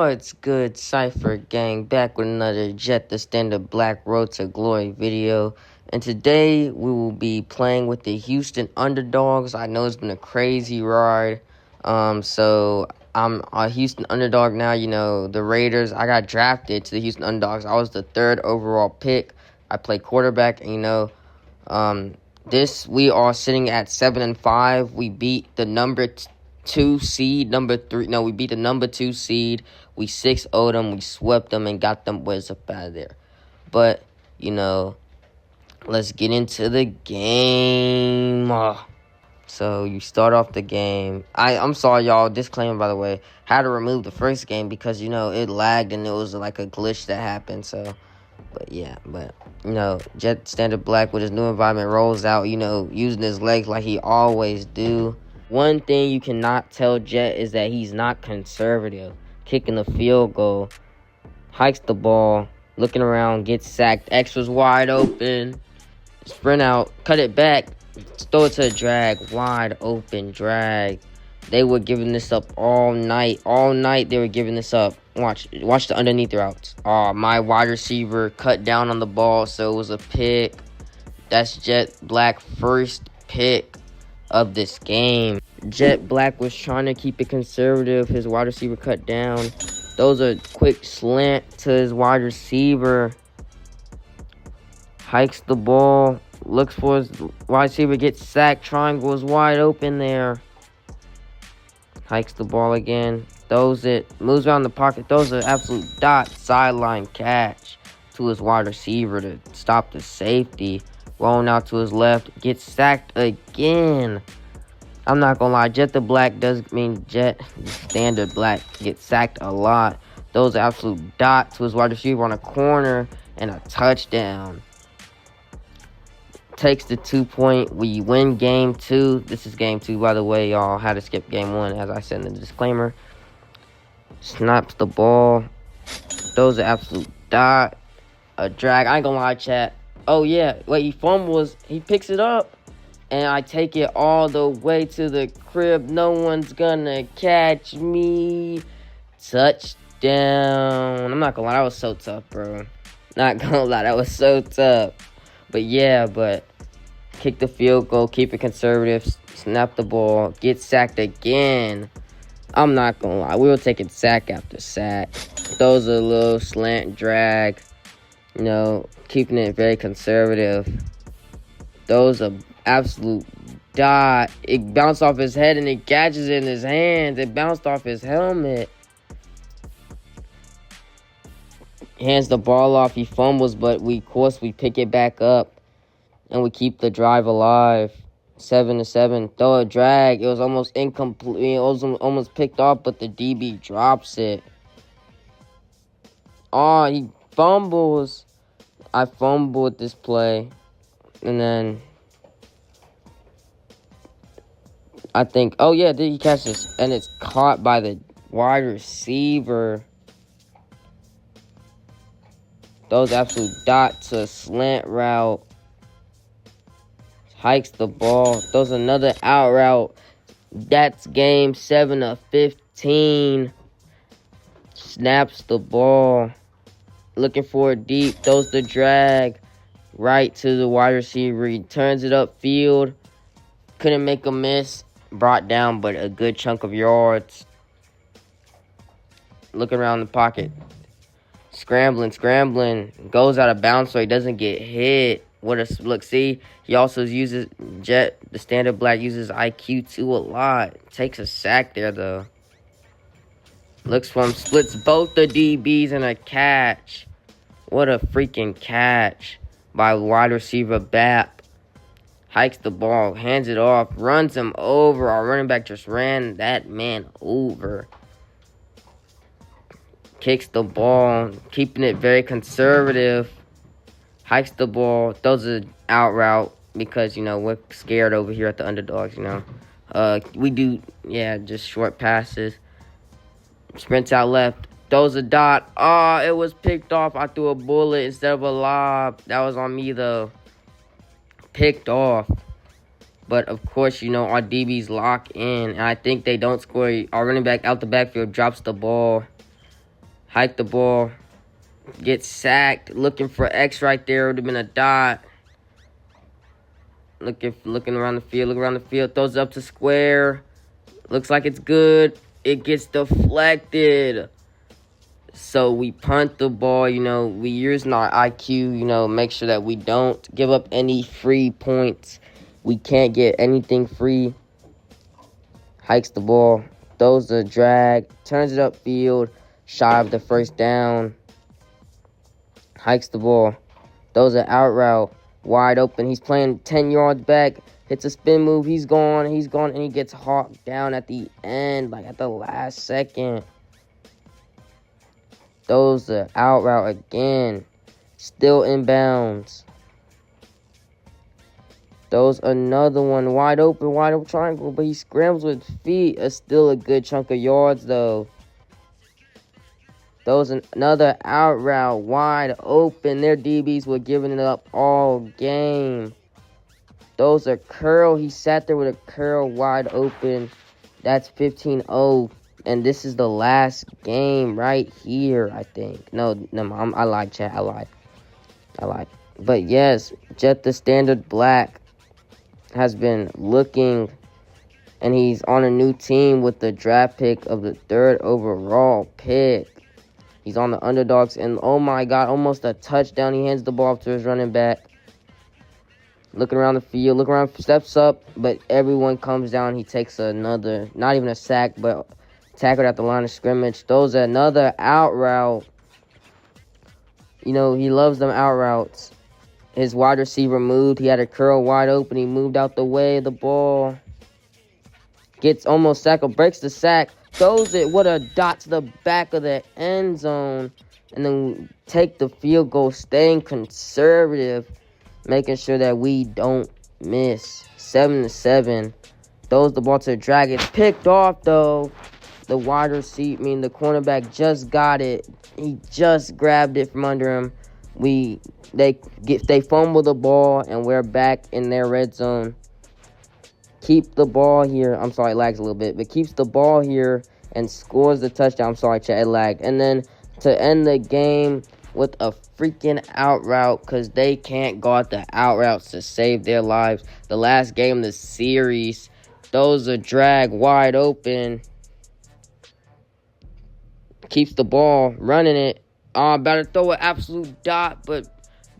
What's good, Cypher Gang? Back with another Jett the Standard Black Road to Glory video. And today we will be playing with the Houston Underdogs. I know it's been a crazy ride. So I'm a Houston Underdog now. You know, the Raiders, I got drafted to the Houston Underdogs. I was the 3rd overall pick. I play quarterback, and we are sitting at 7-5. We beat the number 2 seed, we beat the number 2 seed. We 6-0'd them, we swept them, and got them boys up out of there. But, let's get into the game. So, you start off the game. I'm sorry, y'all. Disclaimer, by the way. Had to remove the first game because, it lagged and it was like a glitch that happened. So, Jett Standard Black with his new environment rolls out, using his legs like he always do. One thing you cannot tell Jett is that he's not conservative. Kicking the field goal, hikes the ball, looking around, gets sacked. Extra's wide open. Sprint out, cut it back, throw it to a drag. Wide open drag. They were giving this up all night. All night they were giving this up. Watch the underneath routes. My wide receiver cut down on the ball, so it was a pick. That's Jett Black first pick of this game. Jett Black was trying to keep it conservative. His wide receiver cut down. Those are quick slant to his wide receiver. Hikes the ball. Looks for his wide receiver. Gets sacked. Triangle is wide open there. Hikes the ball again. Throws it. Moves around the pocket. Throws an absolute dot sideline catch to his wide receiver to stop the safety. Rolling out to his left. Gets sacked again. I'm not gonna lie, Jett Standard Black gets sacked a lot. Those absolute dots to his wide receiver on a corner and a touchdown. Takes the 2-point. We win game 2. This is game 2, by the way, y'all. Had to skip game 1, as I said in the disclaimer. Snaps the ball. Those are absolute dot. A drag. I ain't gonna lie, chat. Oh yeah, wait, he fumbles. He picks it up. And I take it all the way to the crib. No one's gonna catch me. Touchdown. I'm not gonna lie, that was so tough, bro. Not gonna lie, that was so tough. But kick the field goal, keep it conservative, snap the ball, get sacked again. I'm not gonna lie, we were taking sack after sack. Those are a little slant drag. Keeping it very conservative. Those are absolute dot. It bounced off his head and it catches it in his hands. It bounced off his helmet. Hands the ball off. He fumbles, but we pick it back up and we keep the drive alive. 7-7. Throw a drag. It was almost incomplete. It was almost picked off, but the DB drops it. He fumbles. I fumbled this play, and then I think, did he catch this? And it's caught by the wide receiver. Those absolute dots to a slant route. Hikes the ball. Throws another out route. That's game 7 of 15. Snaps the ball. Looking for it deep. Throws the drag. Right to the wide receiver. He turns it upfield. Couldn't make a miss. Brought down, but a good chunk of yards. Looking around the pocket. Scrambling. Goes out of bounds so he doesn't get hit. What a look. See, he also uses Jett, the Standard Black, uses IQ 2 a lot. Takes a sack there, though. Looks for him. Splits both the DBs in a catch. What a freaking catch by wide receiver Bap. Hikes the ball, hands it off, runs him over. Our running back just ran that man over. Kicks the ball, keeping it very conservative. Hikes the ball, throws an out route because, we're scared over here at the Underdogs, We do, just short passes. Sprints out left, throws a dot. It was picked off. I threw a bullet instead of a lob. That was on me, though. Picked off. But, of course, our DBs lock in. And I think they don't score. Our running back out the backfield drops the ball. Hike the ball. Get sacked. Looking for X right there. Would have been a dot. Looking around the field. Look around the field. Throws up to square. Looks like it's good. It gets deflected. So we punt the ball. We using our IQ. Make sure that we don't give up any free points. We can't get anything free. Hikes the ball. Throws the drag. Turns it upfield. Shy of the first down. Hikes the ball. Throws an out route. Wide open. He's playing 10 yards back. Hits a spin move. He's gone. And he gets hawked down at the end, like at the last second. Throws the out route again. Still inbounds. Throws another one. Wide open triangle. But he scrambles with feet. It's still a good chunk of yards, though. Throws another out route. Wide open. Their DBs were giving it up all game. Those are curl. He sat there with a curl wide open. That's 15-0. And this is the last game right here, I think. No, I lied, chat. I lied. But yes, Jett the Standard Black has been looking, and he's on a new team with the draft pick of the 3rd overall pick. He's on the Underdogs, and oh my God, almost a touchdown. He hands the ball off to his running back. Looking around the field, steps up, but everyone comes down. He takes another, not even a sack, but tackled at the line of scrimmage. Throws another out route. He loves them out routes. His wide receiver moved. He had a curl wide open. He moved out the way of the ball. Gets almost sackled, breaks the sack. Throws it with a dot to the back of the end zone. And then take the field goal, staying conservative, making sure that we don't miss. 7-7. Throws the ball to the drag. It's picked off, though. The wide receiver, the cornerback just got it. He just grabbed it from under him. They fumble the ball, and we're back in their red zone. Keep the ball here. I'm sorry, it lags a little bit, but keeps the ball here and scores the touchdown. I'm sorry, chat, it lagged. And then to end the game with a freaking out route, because they can't guard the out routes to save their lives. The last game of the series. Throws a drag wide open. Keeps the ball, running it. About to throw an absolute dot, but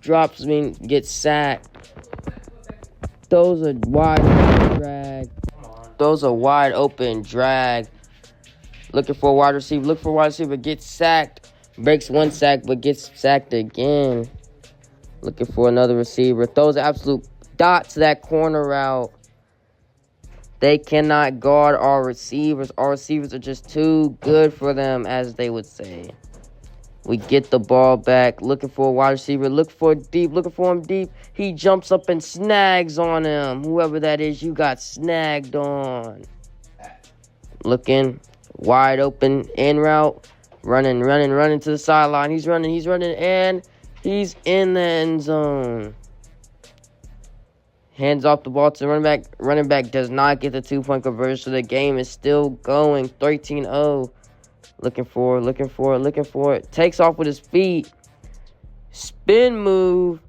gets sacked. Throws a wide open drag. Looking for a wide receiver. Gets sacked. Breaks one sack, but gets sacked again. Looking for another receiver. Throws an absolute dot to that corner route. They cannot guard our receivers. Our receivers are just too good for them, as they would say. We get the ball back. Looking for a wide receiver. Looking for him deep. He jumps up and snags on him. Whoever that is, you got snagged on. Looking. Wide open. In route. Running to the sideline. He's running, and he's in the end zone. Hands off the ball to the running back. Running back does not get the 2-point conversion, so the game is still going. 13-0. Looking for it. Takes off with his feet. Spin move.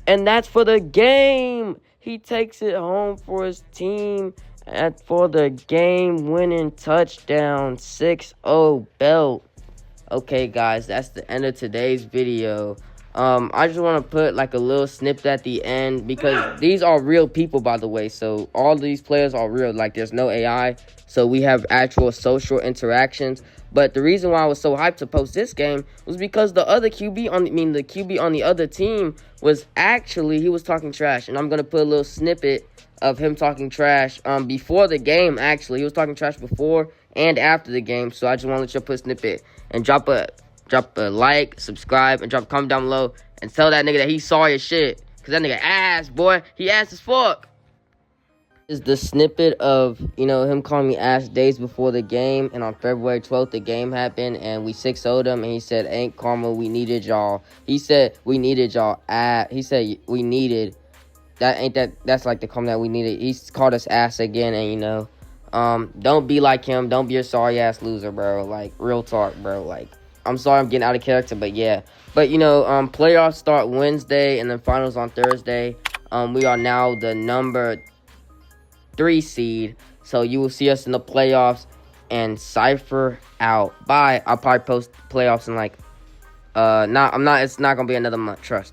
And that's for the game. He takes it home for his team for the game-winning touchdown. 6-0 belt. Okay, guys, that's the end of today's video. I just want to put like a little snippet at the end, because these are real people, by the way. So all these players are real. Like, there's no AI. So we have actual social interactions. But the reason why I was so hyped to post this game was because the other QB the QB on the other team was actually, he was talking trash. And I'm going to put a little snippet of him talking trash before the game, actually. He was talking trash before and after the game. So I just want to let you put a snippet and drop a like, subscribe, and drop a comment down below, and tell that nigga that he saw your shit, because that nigga ass, boy. He ass as fuck. This is the snippet of, him calling me ass days before the game, and on February 12th, the game happened, and we 6-0'd him, and he said, ain't karma, we needed y'all. He said, we needed y'all he said, we needed, that's like the comment that we needed. He's called us ass again, and, Don't be like him. Don't be a sorry ass loser, bro. Like, real talk, bro. Like, I'm sorry I'm getting out of character, but yeah. But playoffs start Wednesday and then finals on Thursday. We are now the number 3 seed, so you will see us in the playoffs. And Cypher out. Bye. I'll probably post playoffs in it's not gonna be another month, trust.